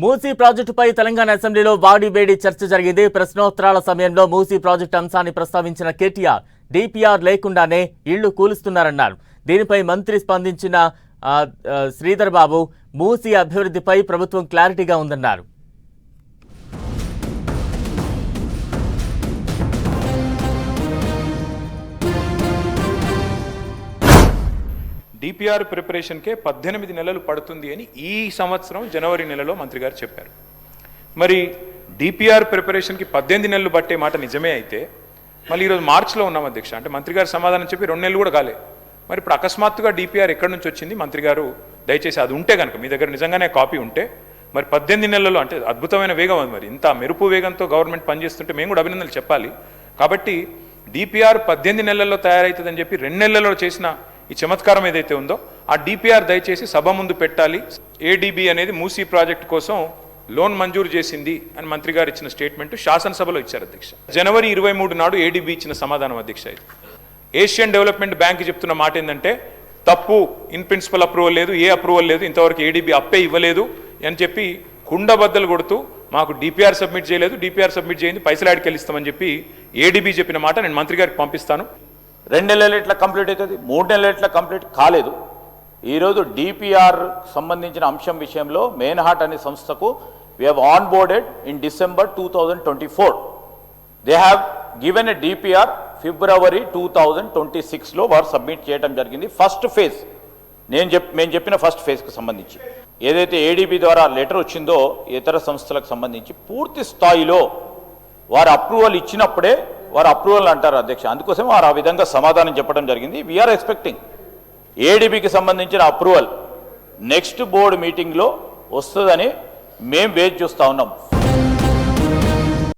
మూసీ ప్రాజెక్టుపై తెలంగాణ అసెంబ్లీలో వాడివేడి చర్చ జరిగింది. ప్రశ్నోత్తరాల సమయంలో మూసీ ప్రాజెక్టు అంశాన్ని ప్రస్తావించిన కేటీఆర్ డిపిఆర్ లేకుండానే ఇళ్లు కూలుస్తున్నారన్నారు. దీనిపై మంత్రి స్పందించిన శ్రీధర్ బాబు మూసీ అభివృద్ధిపై ప్రభుత్వం క్లారిటీగా ఉందన్నారు. డిపిఆర్ ప్రిపరేషన్కే 18 నెలలు పడుతుంది అని ఈ సంవత్సరం జనవరి నెలలో మంత్రి గారు చెప్పారు. మరి డిపిఆర్ ప్రిపరేషన్కి 18 నెలలు పట్టే మాట నిజమే అయితే మళ్ళీ ఈరోజు మార్చిలో ఉన్నాం అధ్యక్ష. అంటే మంత్రి గారు సమాధానం చెప్పి 2 నెలలు కూడా కాలే. మరి ఇప్పుడు అకస్మాత్తుగా డిపిఆర్ ఎక్కడి నుంచి వచ్చింది? మంత్రి గారు దయచేసి అది ఉంటే కనుక మీ దగ్గర నిజంగానే కాపీ ఉంటే మరి 18 నెలల్లో అంటే అద్భుతమైన వేగం అది. మరి ఇంత మెరుపు వేగంతో గవర్నమెంట్ పనిచేస్తుంటే మేము కూడా అభినందనలు చెప్పాలి. కాబట్టి డిపిఆర్ 18 నెలల్లో తయారవుతుందని చెప్పి 2 నెలల్లో చేసిన ఈ చమత్కారం ఏదైతే ఉందో ఆ డిపిఆర్ దయచేసి సభ ముందు పెట్టాలి. ఏడీబీ అనేది మూసీ ప్రాజెక్టు కోసం లోన్ మంజూరు చేసింది అని మంత్రి గారు ఇచ్చిన స్టేట్మెంట్ శాసనసభలో ఇచ్చారు అధ్యక్ష. జనవరి 23 నాడు ఏడీబీ ఇచ్చిన సమాధానం అధ్యక్ష. ఇది ఏషియన్ డెవలప్మెంట్ బ్యాంక్ చెప్తున్న మాట ఏంటంటే తప్పు, ఇన్ ప్రిన్సిపల్ అప్రూవల్ లేదు, ఏ అప్రూవల్ లేదు, ఇంతవరకు ఏడీబీ అప్పే ఇవ్వలేదు అని చెప్పి కుండబద్దలు కొడుతూ మాకు డిపిఆర్ సబ్మిట్ చేయలేదు, డిపిఆర్ సబ్మిట్ చేయింది పైసలు ఆడికి ఇస్తామని చెప్పి ఏడీబీ చెప్పిన మాట నేను మంత్రి గారికి పంపిస్తాను. 2 నెలలు ఎట్లా కంప్లీట్ అవుతుంది, 3 నెలలు ఎట్లా కంప్లీట్ కాలేదు. ఈరోజు డిపిఆర్ సంబంధించిన అంశం విషయంలో మెయిన్హార్ట్ అనే సంస్థకు we have on boarded in December 2024. They have given a DPR February 2026లో వారు సబ్మిట్ చేయడం జరిగింది. ఫస్ట్ ఫేజ్ మేము చెప్పిన ఫస్ట్ ఫేజ్కి సంబంధించి ఏదైతే ఏడీబీ ద్వారా లెటర్ వచ్చిందో ఇతర సంస్థలకు సంబంధించి పూర్తి స్థాయిలో వారు అప్రూవల్ ఇచ్చినప్పుడే వారు అప్రూవల్ అంటారు అధ్యక్ష. అందుకోసం వారు ఆ విధంగా సమాధానం చెప్పడం జరిగింది. వీఆర్ ఎక్స్పెక్టింగ్ ఏడీబీకి సంబంధించిన అప్రూవల్ నెక్స్ట్ బోర్డు మీటింగ్లో వస్తుందని మేము వేచి చూస్తూ ఉన్నాం.